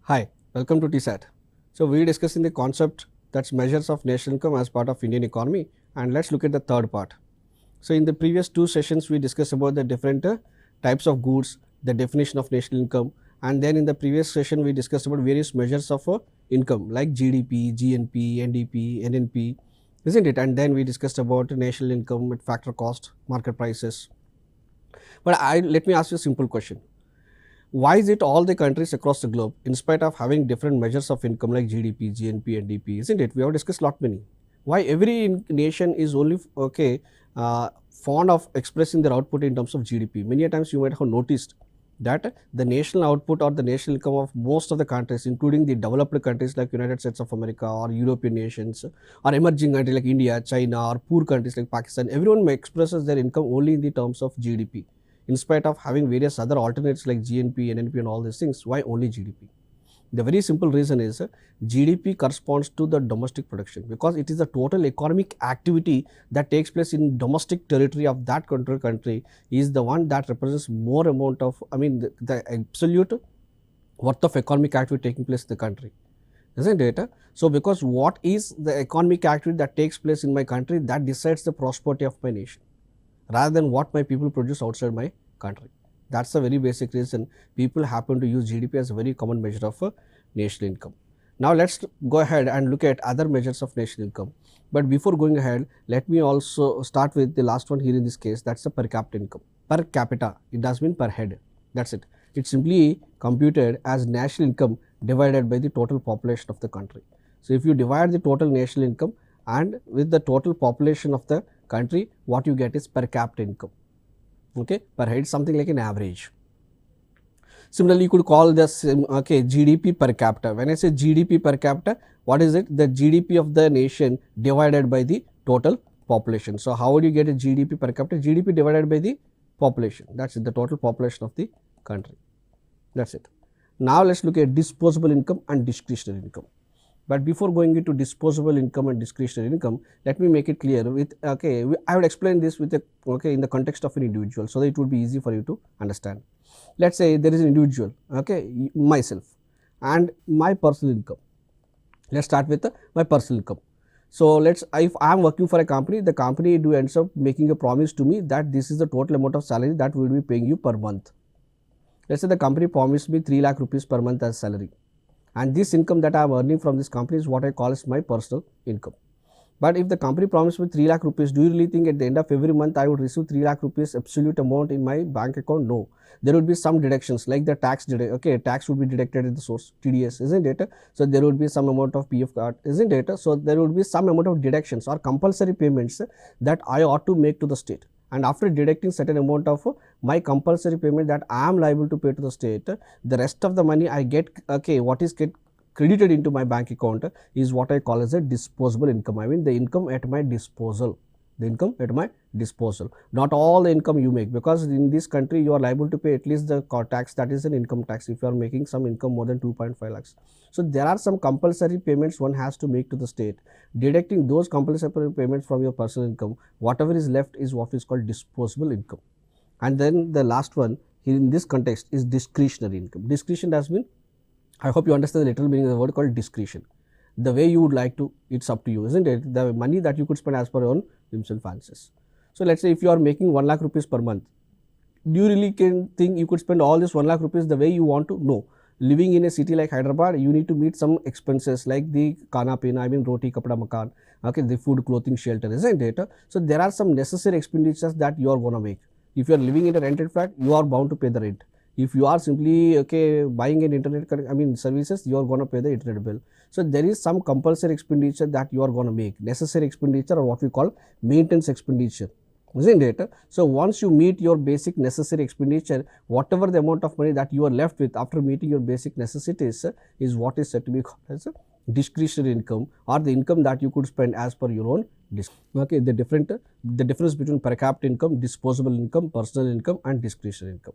Hi, welcome to Tsat. So we are discussing the concept that's measures of national income as part of Indian economy, and let's look at the third part. So in the previous two sessions we discussed about the different types of goods, the definition of national income, and then in the previous session we discussed about various measures of income like GDP, GNP, NDP, NNP, isn't it? And then we discussed about national income with factor cost, market prices. But let me ask you a simple question. Why is it all the countries across the globe, in spite of having different measures of income like GDP, GNP, NDP, isn't it? We have discussed lot many. Why every nation is only fond of expressing their output in terms of GDP? Many a times you might have noticed that the national output or the national income of most of the countries, including the developed countries like United States of America or European nations, or emerging countries like India, China, or poor countries like Pakistan, everyone expresses their income only in the terms of GDP. In spite of having various other alternates like GNP, NNP and all these things, why only GDP? The very simple reason is GDP corresponds to the domestic production, because it is the total economic activity that takes place in domestic territory of that country is the one that represents more amount of, the absolute worth of economic activity taking place in the country, isn't it? So because what is the economic activity that takes place in my country, that decides the prosperity of my nation, rather than what my people produce outside my country. That's the very basic reason people happen to use GDP as a very common measure of national income. Now let's go ahead and look at other measures of national income. But before going ahead, let me also start with the last one here in this case, that's the per capita income. Per capita, it does mean per head. That's it. It's simply computed as national income divided by the total population of the country. So if you divide the total national income and with the total population of the country, what you get is per capita income. Okay, per head, something like an average. Similarly, you could call this GDP per capita. When I say GDP per capita, what is it? The GDP of the nation divided by the total population. So how would you get a GDP per capita? GDP divided by the population. That's it, the total population of the country. That's it. Now let's look at disposable income and discretionary income. But before going into disposable income and discretionary income, let me make it clear with, I would explain this with a, in the context of an individual, so that it would be easy for you to understand. Let's say there is an individual, myself, and my personal income. Let's start with my personal income. So if I am working for a company, the company ends up making a promise to me that this is the total amount of salary that we will be paying you per month. Let's say the company promised me 3 lakh rupees per month as salary. And this income that I am earning from this company is what I call as my personal income. But if the company promised me 3 lakh rupees, do you really think at the end of every month I would receive 3 lakh rupees absolute amount in my bank account? No. There would be some deductions like the tax, tax would be deducted at the source, TDS, isn't it? So there would be some amount of PF card, isn't it? So there would be some amount of deductions or compulsory payments that I ought to make to the state. And after deducting certain amount of my compulsory payment that I am liable to pay to the state, the rest of the money I get, what is get credited into my bank account is what I call as a disposable income. I mean the income at my disposal. The income at my disposal. Not all the income you make, because in this country you are liable to pay at least the tax, that is an income tax, if you are making some income more than 2.5 lakhs. So there are some compulsory payments one has to make to the state. Deducting those compulsory payments from your personal income, whatever is left is what is called disposable income. And then the last one here in this context is discretionary income. Discretion does mean, I hope you understand the literal meaning of the word called discretion. The way you would like to, it's up to you, isn't it? The money that you could spend as per your own whims and fancies. So let's say if you are making 1 lakh rupees per month, do you really think you could spend all this 1 lakh rupees the way you want to? No. Living in a city like Hyderabad, you need to meet some expenses like the khana pina, roti, kapda, makan, the food, clothing, shelter, isn't it? So there are some necessary expenditures that you are going to make. If you are living in a rented flat, you are bound to pay the rent. If you are simply buying an internet services, you are going to pay the internet bill. So there is some compulsory expenditure that you are going to make, necessary expenditure, or what we call maintenance expenditure, isn't it? So once you meet your basic necessary expenditure, whatever the amount of money that you are left with after meeting your basic necessities is what is said to be called as discretionary income, or the income that you could spend as per your own the difference between per capita income, disposable income, personal income and discretionary income.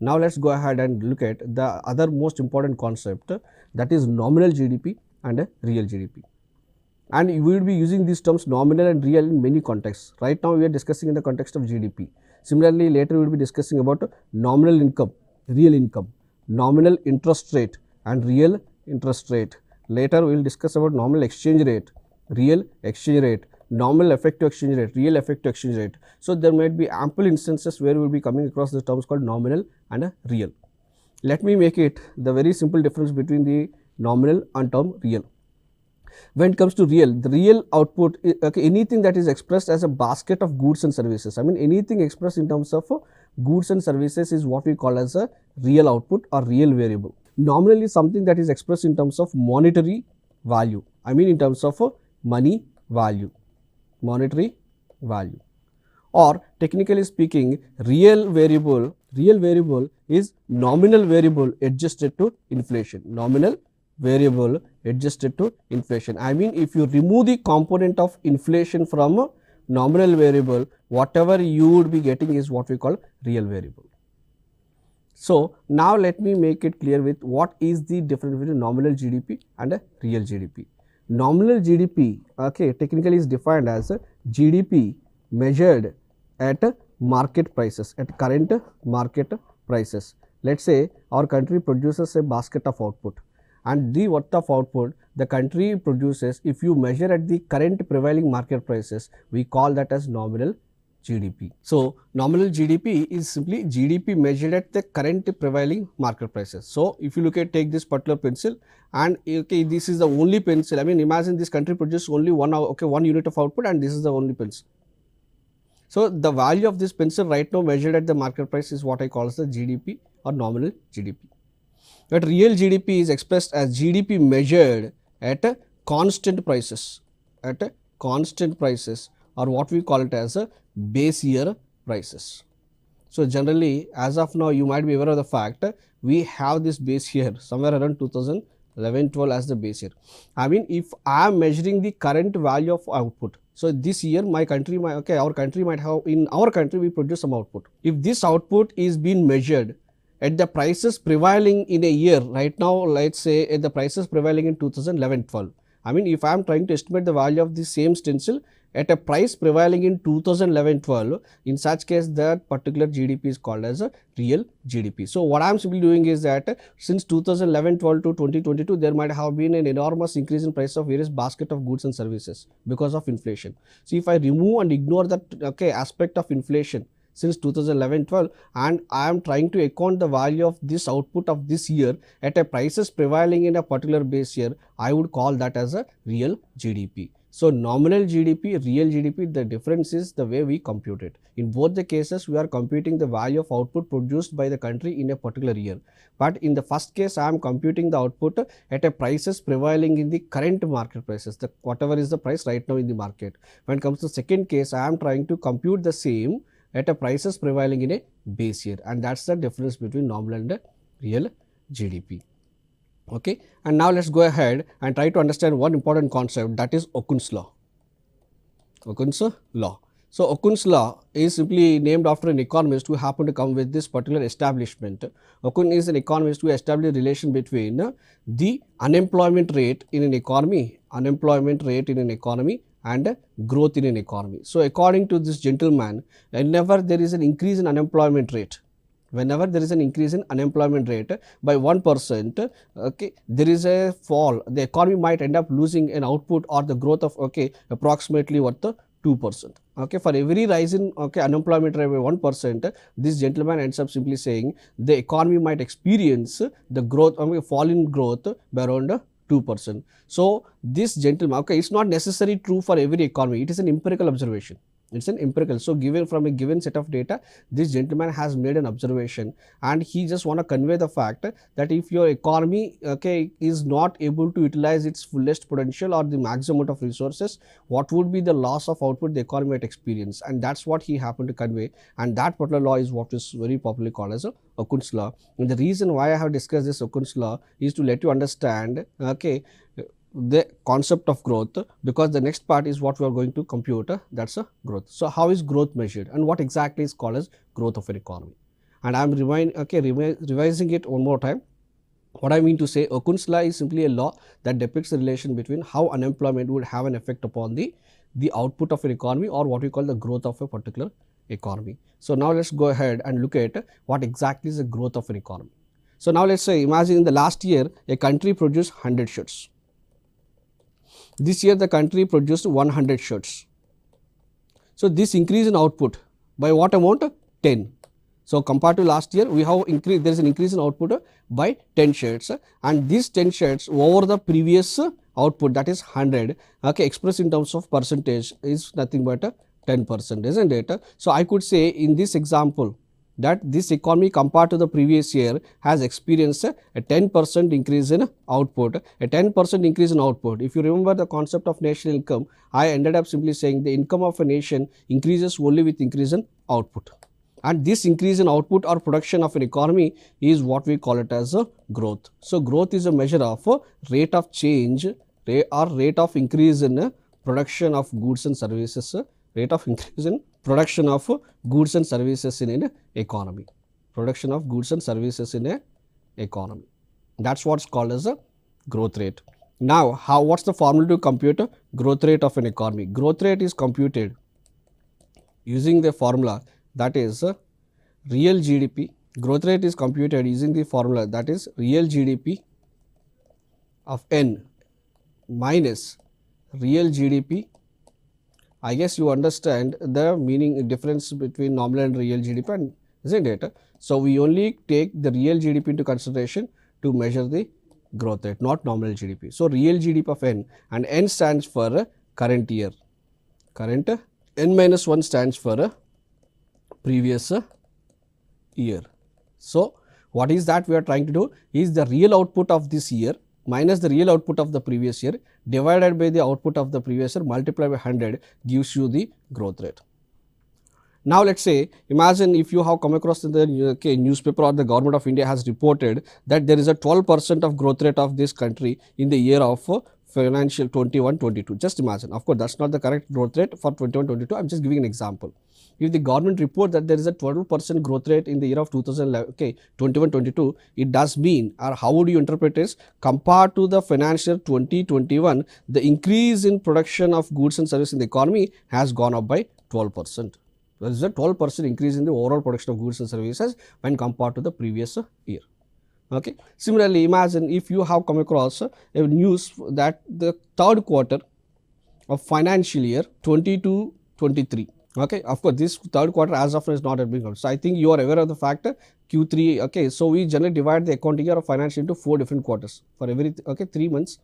Now let's go ahead and look at the other most important concept, that is nominal GDP and real GDP. And we will be using these terms nominal and real in many contexts. Right now we are discussing in the context of GDP. Similarly, later we will be discussing about nominal income, real income, nominal interest rate and real interest rate. Later we will discuss about nominal exchange rate, real exchange rate, nominal effective exchange rate, real effective exchange rate. So, there might be ample instances where we will be coming across the terms called nominal and real. Let me make it the very simple difference between the nominal and term real. When it comes to real, the real output, okay, anything that is expressed as a basket of goods and services. I mean, anything expressed in terms of goods and services is what we call as a real output or real variable. Nominal is something that is expressed in terms of monetary value. I mean, in terms of money value, monetary value. Or technically speaking, real variable is nominal variable adjusted to inflation. Nominal variable adjusted to inflation. I mean, if you remove the component of inflation from a nominal variable, whatever you would be getting is what we call real variable. So, now let me make it clear with what is the difference between nominal GDP and a real GDP. Nominal GDP, okay, technically is defined as a GDP measured at market prices, at current market prices. Let us say our country produces a basket of output, and the worth of output the country produces, if you measure at the current prevailing market prices, we call that as nominal GDP. So, nominal GDP is simply GDP measured at the current prevailing market prices. So, if you look at, take this particular pencil, and okay, this is the only pencil. I mean, imagine this country produces only one unit of output, and this is the only pencil. So, the value of this pencil right now measured at the market price is what I call as the GDP or nominal GDP. But real GDP is expressed as GDP measured at a constant prices, or what we call it as a base year prices. So, generally as of now you might be aware of the fact we have this base year somewhere around 2011-12 as the base year. I mean, if I am measuring the current value of output, so this year our country might have, in our country we produce some output. If this output is being measured at the prices prevailing in a year, right now let us say at the prices prevailing in 2011-12. I mean, if I am trying to estimate the value of the same stencil at a price prevailing in 2011-12, in such case that particular GDP is called as a real GDP. So, what I am simply doing is that since 2011-12 to 2022, there might have been an enormous increase in price of various basket of goods and services because of inflation. So, if I remove and ignore that aspect of inflation since 2011-12, and I am trying to account the value of this output of this year at a prices prevailing in a particular base year, I would call that as a real GDP. So, nominal GDP, real GDP, the difference is the way we compute it. In both the cases, we are computing the value of output produced by the country in a particular year. But in the first case, I am computing the output at a prices prevailing in the current market prices, whatever is the price right now in the market. When it comes to the second case, I am trying to compute the same at a prices prevailing in a base year, and that is the difference between nominal and real GDP. Okay. And now, let us go ahead and try to understand one important concept, that is Okun's law. Okun's law. So, Okun's law is simply named after an economist who happened to come with this particular establishment. Okun is an economist who established a relation between the unemployment rate in an economy, and growth in an economy. So, according to this gentleman, whenever there is an increase in unemployment rate, by 1%, okay, there is a fall. The economy might end up losing an output or the growth of approximately what the 2%. Okay, for every rise in unemployment rate by 1%, this gentleman ends up simply saying the economy might experience the growth, fall in growth by around 2%. So, this gentleman, it's not necessarily true for every economy, it is an empirical observation. It's an empirical. So, given from a given set of data, this gentleman has made an observation, and he just want to convey the fact that if your economy is not able to utilize its fullest potential or the maximum amount of resources, what would be the loss of output the economy might experience, and that's what he happened to convey, and that particular law is what is very popularly called as Okun's law. And the reason why I have discussed this Okun's law is to let you understand the concept of growth, because the next part is what we are going to compute, that's a growth. So, how is growth measured and what exactly is called as growth of an economy? And I am revising it one more time. What I mean to say, Okun's law is simply a law that depicts the relation between how unemployment would have an effect upon the output of an economy, or what we call the growth of a particular economy. So, now let us go ahead and look at what exactly is the growth of an economy. So now let's say imagine in the last year a country produced 100 shirts. This year the country produced 100 shirts. So this increase in output by what amount? 10. So compared to last year we have increased, there is an increase in output by 10 shirts, and these 10 shirts over the previous output, that is 100, okay, expressed in terms of percentage is nothing but 10%, isn't it? So I could say in this example that this economy compared to the previous year has experienced a 10% increase in output, a 10% increase in output. If you remember the concept of national income, I ended up simply saying the income of a nation increases only with increase in output. And this increase in output or production of an economy is what we call it as a growth. So growth is a measure of rate of change or rate of increase in production of goods and services, rate of increase in production of goods and services in an economy, production of goods and services in a economy. That's what's called as a growth rate. Now, what's the formula to compute a growth rate of an economy? Growth rate is computed using the formula that is real GDP. Growth rate is computed using the formula that is real GDP of N minus real GDP. I guess you understand the meaning difference between nominal and real GDP, and isn't it? So we only take the real GDP into consideration to measure the growth rate, not nominal GDP. So real GDP of N, and N stands for current year. Current, N minus 1 stands for previous year. So what is that we are trying to do is the real output of this year minus the real output of the previous year divided by the output of the previous year multiplied by 100 gives you the growth rate. Now let's say, imagine if you have come across in the newspaper or the government of India has reported that there is a 12% of growth rate of this country in the year of financial 21-22. Just imagine. Of course, that's not the correct growth rate for 21-22. I'm just giving an example. If the government report that there is a 12% growth rate in the year of 21-22, it does mean, or how would you interpret it? Compared to the financial 2021, the increase in production of goods and services in the economy has gone up by 12%. There is a 12% increase in the overall production of goods and services when compared to the previous year. Okay. Similarly, imagine if you have come across a news that the third quarter of financial year 22-23. Okay, of course, this third quarter as of now is not yet being counted. So I think you are aware of the fact Q3. Okay, so we generally divide the accounting year of financial into 4 different quarters for every 3 months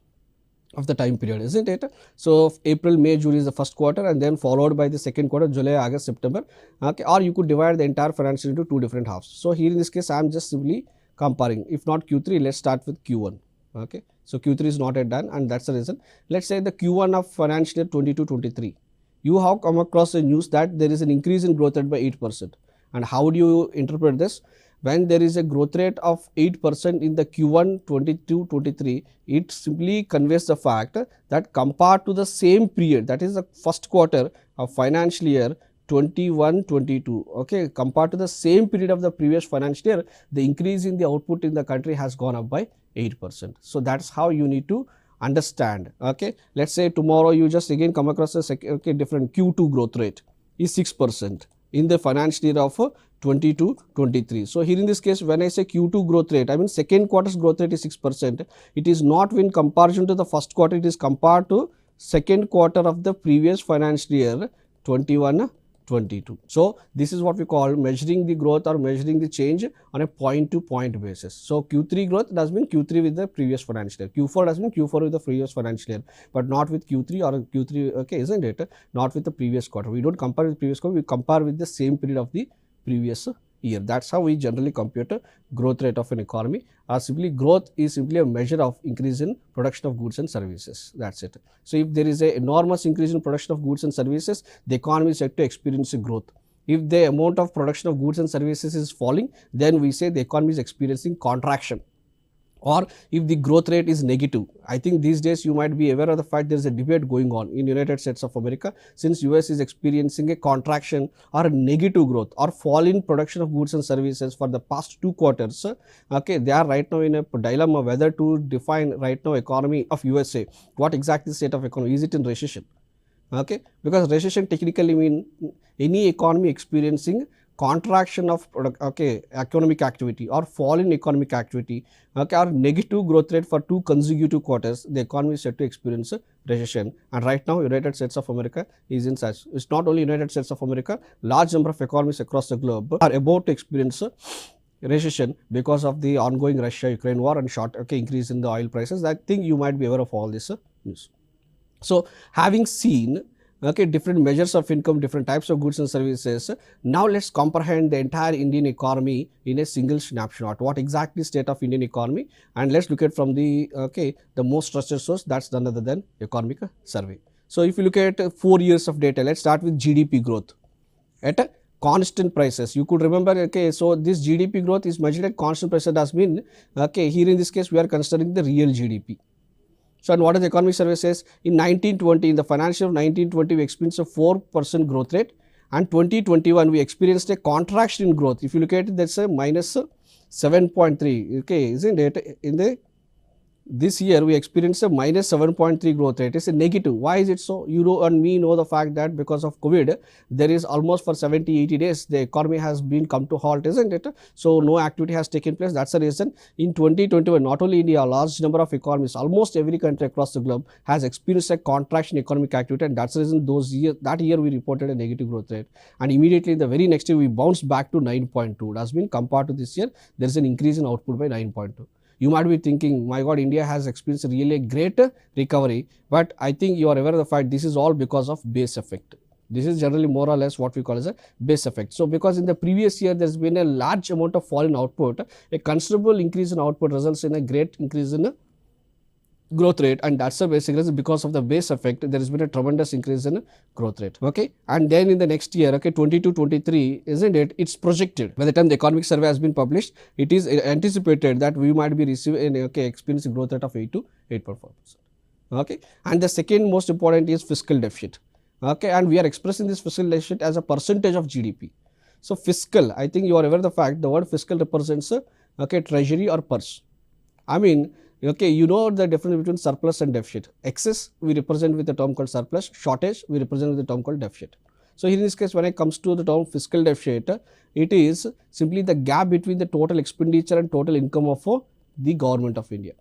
of the time period, isn't it? So April, May, June is the first quarter, and then followed by the second quarter, July, August, September. Okay, or you could divide the entire financial into 2 different halves. So here in this case, I am just simply comparing. If not Q3, let's start with Q1. Okay, so Q3 is not yet done, and that's the reason. Let's say the Q1 of financial year 22-23. You have come across a news that there is an increase in growth rate by 8%. And how would you interpret this? When there is a growth rate of 8% in the Q1 22-23, it simply conveys the fact that compared to the same period, that is the first quarter of financial year 21-22, okay, compared to the same period of the previous financial year, the increase in the output in the country has gone up by 8%. So that's how you need to understand. Okay, let's say tomorrow you just again come across a different Q2 growth rate is 6% in the financial year of 22-23. So here in this case, when I say Q2 growth rate, I mean second quarter's growth rate is 6%. It is not in comparison to the first quarter, it is compared to second quarter of the previous financial year 21-22. So this is what we call measuring the growth or measuring the change on a point to point basis. So Q3 growth does mean Q3 with the previous financial year, Q4 does mean Q4 with the previous financial year, but not with Q3 or Q3, okay, isn't it? Not with the previous quarter. We don't compare with previous quarter, we compare with the same period of the previous year. That's how we generally compute a growth rate of an economy, or simply growth is simply a measure of increase in production of goods and services. That's it. So if there is an enormous increase in production of goods and services, the economy is set to experience a growth. If the amount of production of goods and services is falling, then we say the economy is experiencing contraction. Or if the growth rate is negative, I think these days you might be aware of the fact there is a debate going on in United States of America, since US is experiencing a contraction or a negative growth or fall in production of goods and services for the past 2 quarters. Okay, they are right now in a dilemma whether to define right now economy of USA. What exactly state of economy? Is it in recession? Okay, because recession technically mean any economy experiencing contraction of economic activity or fall in economic activity, or negative growth rate for 2 consecutive quarters, the economy is set to experience a recession. And right now United States of America is in such. It's not only United States of America, large number of economies across the globe are about to experience a recession because of the ongoing Russia-Ukraine war and increase in the oil prices. I think you might be aware of all this news. So, having seen different measures of income, different types of goods and services, now let's comprehend the entire Indian economy in a single snapshot. What exactly state of Indian economy, and let's look at from the the most trusted source, that's none other than economic survey. So, if you look at 4 years of data, let's start with GDP growth at constant prices. You could remember, so this GDP growth is measured at constant prices. That means, here in this case we are considering the real GDP. So, and what does the economic survey says? In 1920, in the financial of 1920, we experienced a 4% growth rate, and 2021 we experienced a contraction in growth. If you look at it, that's a minus 7.3, isn't it? In the this year we experienced a minus 7.3 growth rate. It's a negative. Why is it so? You and me know the fact that because of COVID, there is almost for 70-80 days the economy has been come to halt, isn't it? So no activity has taken place. That's the reason in 2021, not only India, a large number of economies, almost every country across the globe has experienced a contraction in economic activity, and that's the reason that year we reported a negative growth rate, and immediately the very next year we bounced back to 9.2. That's been compared to this year, there is an increase in output by 9.2. You might be thinking, my God, India has experienced really a great recovery, but I think you are aware of the fact this is all because of base effect. This is generally more or less what we call as a base effect. So, because in the previous year there has been a large amount of fall in output, a considerable increase in output results in a great increase in growth rate, and that's the basic reason. Because of the base effect, there has been a tremendous increase in growth rate. And then in the next year, 22-23, isn't it? It's projected. By the time the economic survey has been published, it is anticipated that we might be receiving experiencing growth rate of 8 to 8.4%. And the second most important is fiscal deficit. And we are expressing this fiscal deficit as a percentage of GDP. So fiscal, I think you are aware of the fact the word fiscal represents treasury or purse. I mean, you know the difference between surplus and deficit. Excess we represent with the term called surplus, shortage we represent with the term called deficit. So, here in this case, when it comes to the term fiscal deficit, it is simply the gap between the total expenditure and total income of the government of India.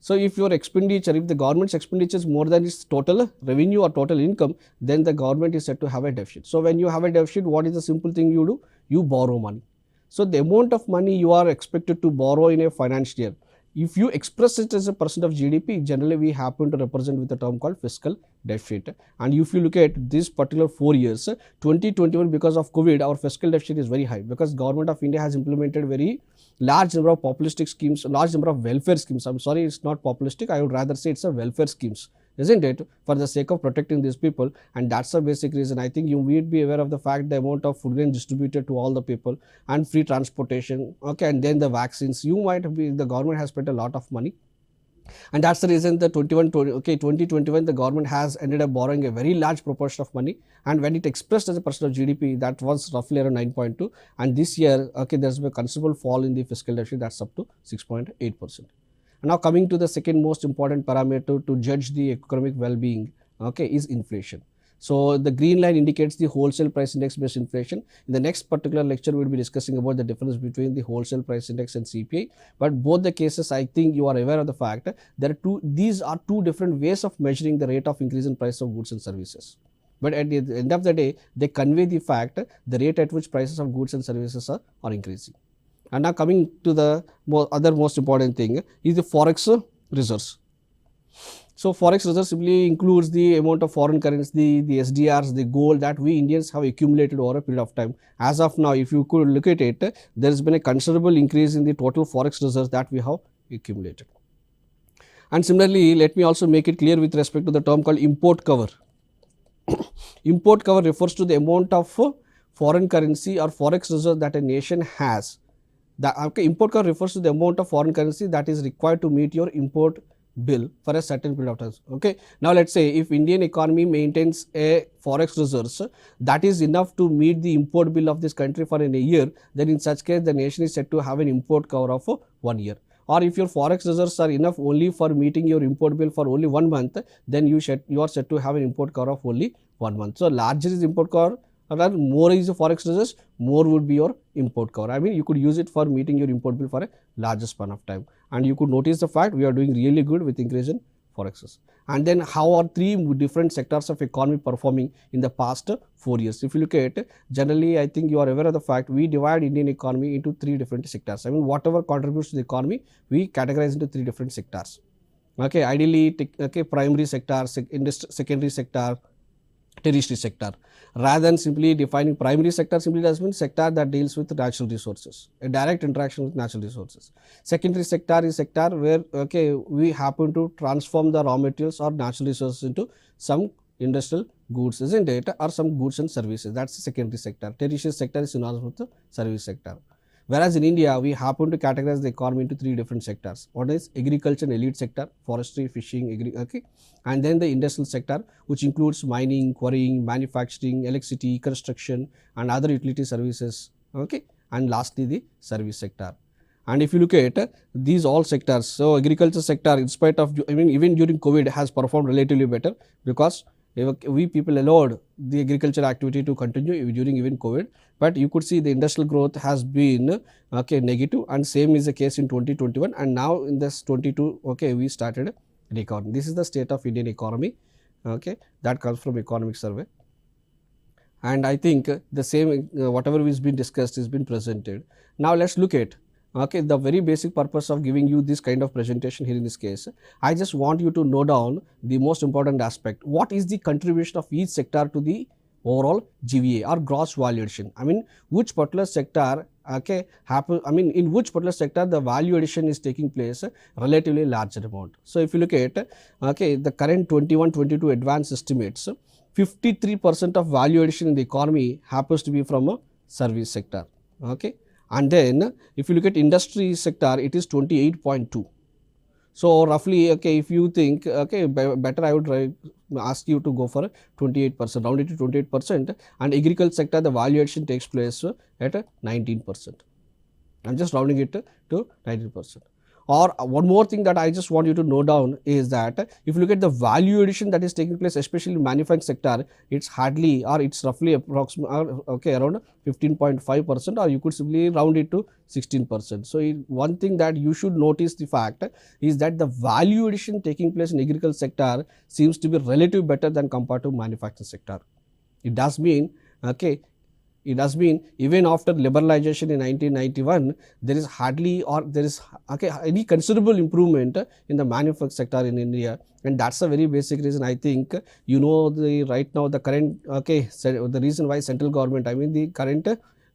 So, if your expenditure, if the government's expenditure is more than its total revenue or total income, then the government is said to have a deficit. So, when you have a deficit, what is the simple thing you do? You borrow money. So, the amount of money you are expected to borrow in a financial year, if you express it as a percent of GDP, generally we happen to represent with a term called fiscal deficit. And if you look at this particular 4 years, 2021, because of COVID, our fiscal deficit is very high, because government of India has implemented very large number of populistic schemes, large number of welfare schemes. I'm sorry, it's not populistic, I would rather say it's a welfare schemes, isn't it, for the sake of protecting these people. And that's the basic reason. I think you will be aware of the fact the amount of food grain distributed to all the people, and free transportation, and then the vaccines. You might be, the government has spent a lot of money, and that's the reason the 2021 the government has ended up borrowing a very large proportion of money, and when it expressed as a percent of GDP, that was roughly around 9.2, and this year there's been a considerable fall in the fiscal deficit, that's up to 6.8%. Now, coming to the second most important parameter to judge the economic well-being, is inflation. So, the green line indicates the wholesale price index based inflation. In the next particular lecture, we will be discussing about the difference between the wholesale price index and CPI. But both the cases, I think you are aware of the fact there are these are two different ways of measuring the rate of increase in price of goods and services. But at the end of the day, they convey the fact, the rate at which prices of goods and services are increasing. And now coming to the other most important thing is the forex reserves. So, forex reserve simply includes the amount of foreign currency, the SDRs, the gold that we Indians have accumulated over a period of time. As of now, if you could look at it, there has been a considerable increase in the total forex reserves that we have accumulated. And similarly, let me also make it clear with respect to the term called import cover. Import cover refers to the amount of foreign currency or forex reserve that a nation has. The import cover refers to the amount of foreign currency that is required to meet your import bill for a certain period of time. Now, let's say if Indian economy maintains a forex reserves that is enough to meet the import bill of this country for a year, then in such case the nation is said to have an import cover of 1 year. Or if your forex reserves are enough only for meeting your import bill for only 1 month, then you are said to have an import cover of only 1 month. So, larger is import cover, Rather, more is the forex reserves, more would be your import cover. I mean, you could use it for meeting your import bill for a larger span of time. And you could notice the fact we are doing really good with increase in forexes. And then how are three different sectors of economy performing in the past 4 years? If you look at it, generally, I think you are aware of the fact we divide Indian economy into three different sectors. I mean, whatever contributes to the economy, we categorize into three different sectors. Okay, ideally, primary sector, secondary sector, tertiary sector. Rather than simply defining primary sector, simply does mean sector that deals with natural resources, a direct interaction with natural resources. Secondary sector is sector where we happen to transform the raw materials or natural resources into some industrial goods, isn't it, or some goods and services. That's the secondary sector. Tertiary sector is synonymous with the service sector. Whereas in India, we happen to categorize the economy into three different sectors. One is agriculture and elite sector, forestry, fishing, and then the industrial sector, which includes mining, quarrying, manufacturing, electricity, construction, and other utility services. And lastly, the service sector. And if you look at these all sectors, so agriculture sector, in spite of, even during COVID, has performed relatively better because we people allowed the agriculture activity to continue during even COVID, but you could see the industrial growth has been negative, and same is the case in 2021, and now in this 22 we started recovering. This is the state of Indian economy, that comes from economic survey, and I think the same whatever is been discussed is been presented. Now let's look at the very basic purpose of giving you this kind of presentation here in this case. I just want you to note down the most important aspect. What is the contribution of each sector to the overall GVA or gross value addition? I mean, which particular sector in which particular sector the value addition is taking place relatively larger amount. So if you look at the current 21-22 advanced estimates, 53% of value addition in the economy happens to be from a service sector. And then if you look at industry sector, it is 28.2. So roughly, if you think, better I would ask you to go for 28%, round it to 28%, and agriculture sector, the value addition takes place at 19%. I'm just rounding it to 19%. Or one more thing that I just want you to note down is that if you look at the value addition that is taking place, especially in manufacturing sector, it's hardly, or it's roughly approximately around 15.5%, or you could simply round it to 16%. So one thing that you should notice the fact is that the value addition taking place in agriculture sector seems to be relatively better than compared to manufacturing sector. It does mean even after liberalization in 1991, there is hardly or there is any considerable improvement in the manufacturing sector in India, and that's a very basic reason. I think right now the current the reason why central government, the current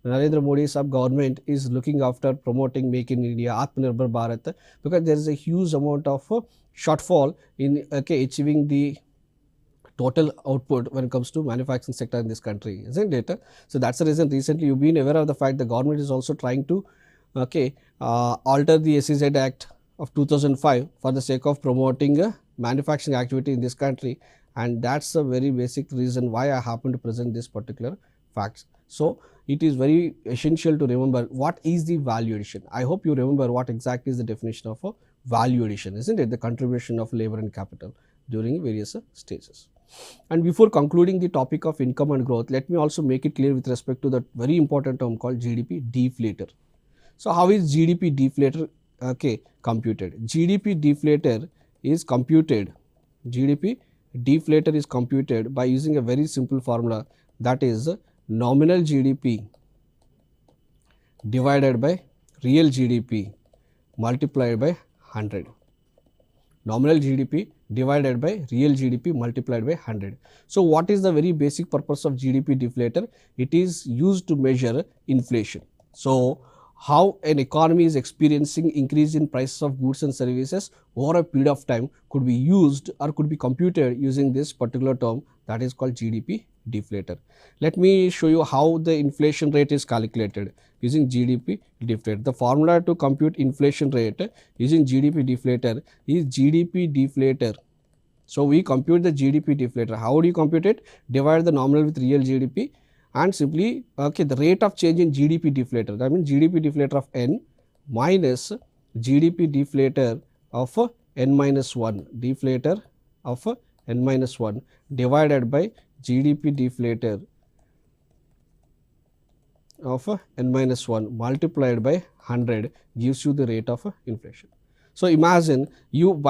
Narendra Modi sub government is looking after promoting Make in India, Atmanirbhar Bharat, because there is a huge amount of shortfall in achieving the total output when it comes to manufacturing sector in this country, isn't it? So that's the reason recently you've been aware of the fact the government is also trying to alter the SEZ Act of 2005 for the sake of promoting manufacturing activity in this country, and that's a very basic reason why I happen to present this particular facts. So it is very essential to remember what is the value addition. I hope you remember what exactly is the definition of a value addition, isn't it? The contribution of labor and capital during various stages. And before concluding the topic of income and growth, let me also make it clear with respect to the very important term called GDP deflator. So how is GDP deflator computed? GDP deflator is computed by using a very simple formula, that is nominal GDP divided by real GDP multiplied by 100. Nominal GDP divided by real GDP multiplied by 100. So what is the very basic purpose of GDP deflator? It is used to measure inflation. So how an economy is experiencing increase in prices of goods and services over a period of time could be used or could be computed using this particular term, that is called GDP deflator. Let me show you how the inflation rate is calculated using GDP deflator. The formula to compute inflation rate using GDP deflator is GDP deflator. So we compute the GDP deflator. How do you compute it? Divide the nominal with real GDP and simply the rate of change in GDP deflator, that means GDP deflator of n minus GDP deflator of n minus 1, deflator of n minus 1 divided by GDP deflator of n minus 1 multiplied by 100 gives you the rate of inflation. So, imagine you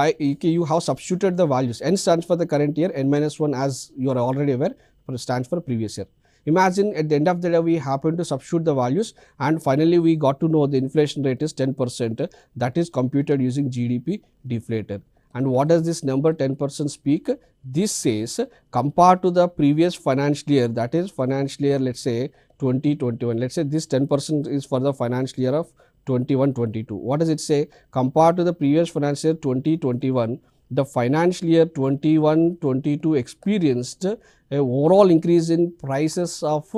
have substituted the values. N stands for the current year, n minus 1, as you are already aware, stands for previous year. Imagine at the end of the day we happen to substitute the values, and finally we got to know the inflation rate is 10%, that is computed using GDP deflator. And what does this number 10% speak? This says compared to the previous financial year, that is financial year, let us say 2021, let us say this 10% is for the financial year of 21-22. What does it say? Compared to the previous financial year 2021, the financial year 21-22 experienced a overall increase in prices of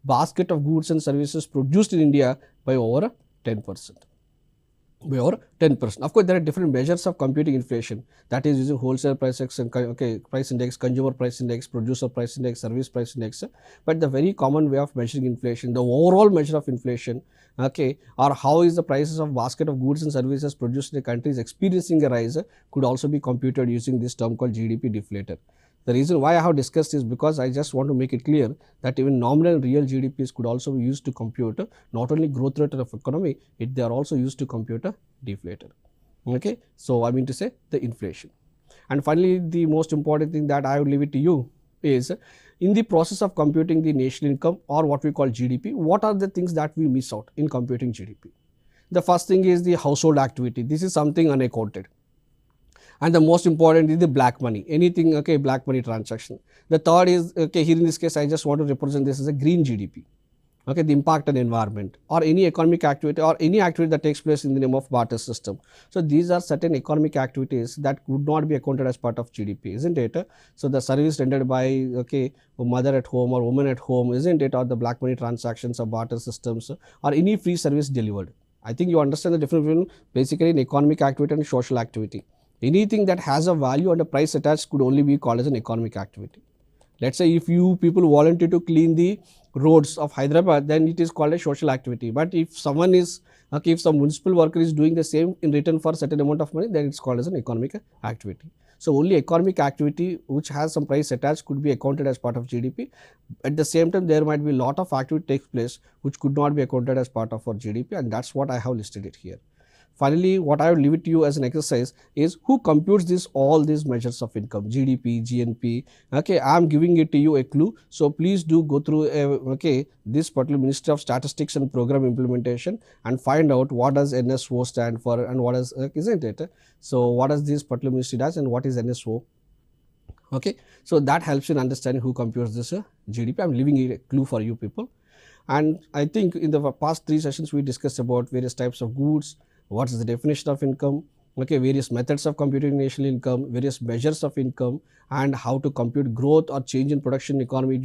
basket of goods and services produced in India by over 10%. By over 10%. Of course, there are different measures of computing inflation, that is using wholesale price index, price index, consumer price index, producer price index, service price index. But the very common way of measuring inflation, the overall measure of inflation, or how is the prices of basket of goods and services produced in the country is experiencing a rise, could also be computed using this term called GDP deflator. The reason why I have discussed is because I just want to make it clear that even nominal and real GDPs could also be used to compute not only growth rate of economy, they are also used to compute a deflator. Okay. So, I mean to say the inflation. And finally, the most important thing that I will leave it to you is, in the process of computing the national income, or what we call GDP, what are the things that we miss out in computing GDP? The first thing is the household activity. This is something unaccounted. And the most important is the black money, anything black money transaction. The third is here in this case I just want to represent this as a green GDP, the impact on environment, or any economic activity or any activity that takes place in the name of barter system. So, these are certain economic activities that would not be accounted as part of GDP, isn't it? So, the service rendered by a mother at home or woman at home, isn't it, or the black money transactions or barter systems, or any free service delivered. I think you understand the difference between basically an economic activity and social activity. Anything that has a value and a price attached could only be called as an economic activity. Let us say if you people volunteer to clean the roads of Hyderabad, then it is called a social activity. But if someone is, if some municipal worker is doing the same in return for a certain amount of money, then it is called as an economic activity. So, only economic activity which has some price attached could be accounted as part of GDP. At the same time, there might be a lot of activity takes place which could not be accounted as part of our GDP, and that is what I have listed it here. Finally, what I will leave it to you as an exercise is, who computes all these measures of income, GDP, GNP. I am giving it to you a clue. So, please do go through this particular Ministry of Statistics and Program Implementation and find out what does NSO stand for and what is, isn't it? So, what does this particular ministry does and what is NSO? So, that helps in understanding who computes this GDP. I am leaving it a clue for you people. And I think in the past 3 sessions we discussed about various types of goods, what is the definition of income, various methods of computing national income, various measures of income, and how to compute growth or change in production economy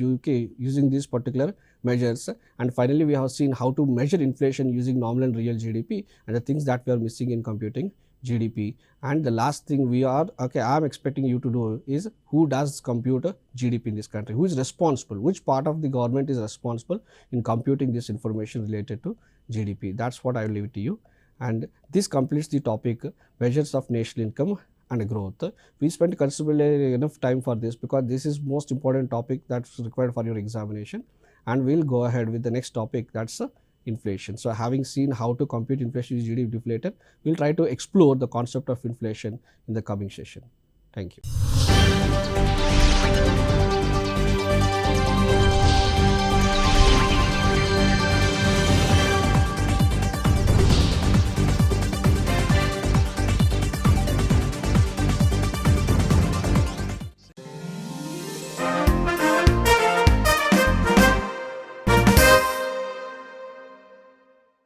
using these particular measures. And finally, we have seen how to measure inflation using nominal and real GDP and the things that we are missing in computing GDP. And the last thing we are, I am expecting you to do is, who does compute GDP in this country, who is responsible, which part of the government is responsible in computing this information related to GDP. That is what I will leave it to you. And this completes the topic measures of national income and growth. We spent considerably enough time for this because this is most important topic that's required for your examination, and we'll go ahead with the next topic, that's inflation. So, having seen how to compute inflation with GDP deflator, we'll try to explore the concept of inflation in the coming session. Thank you.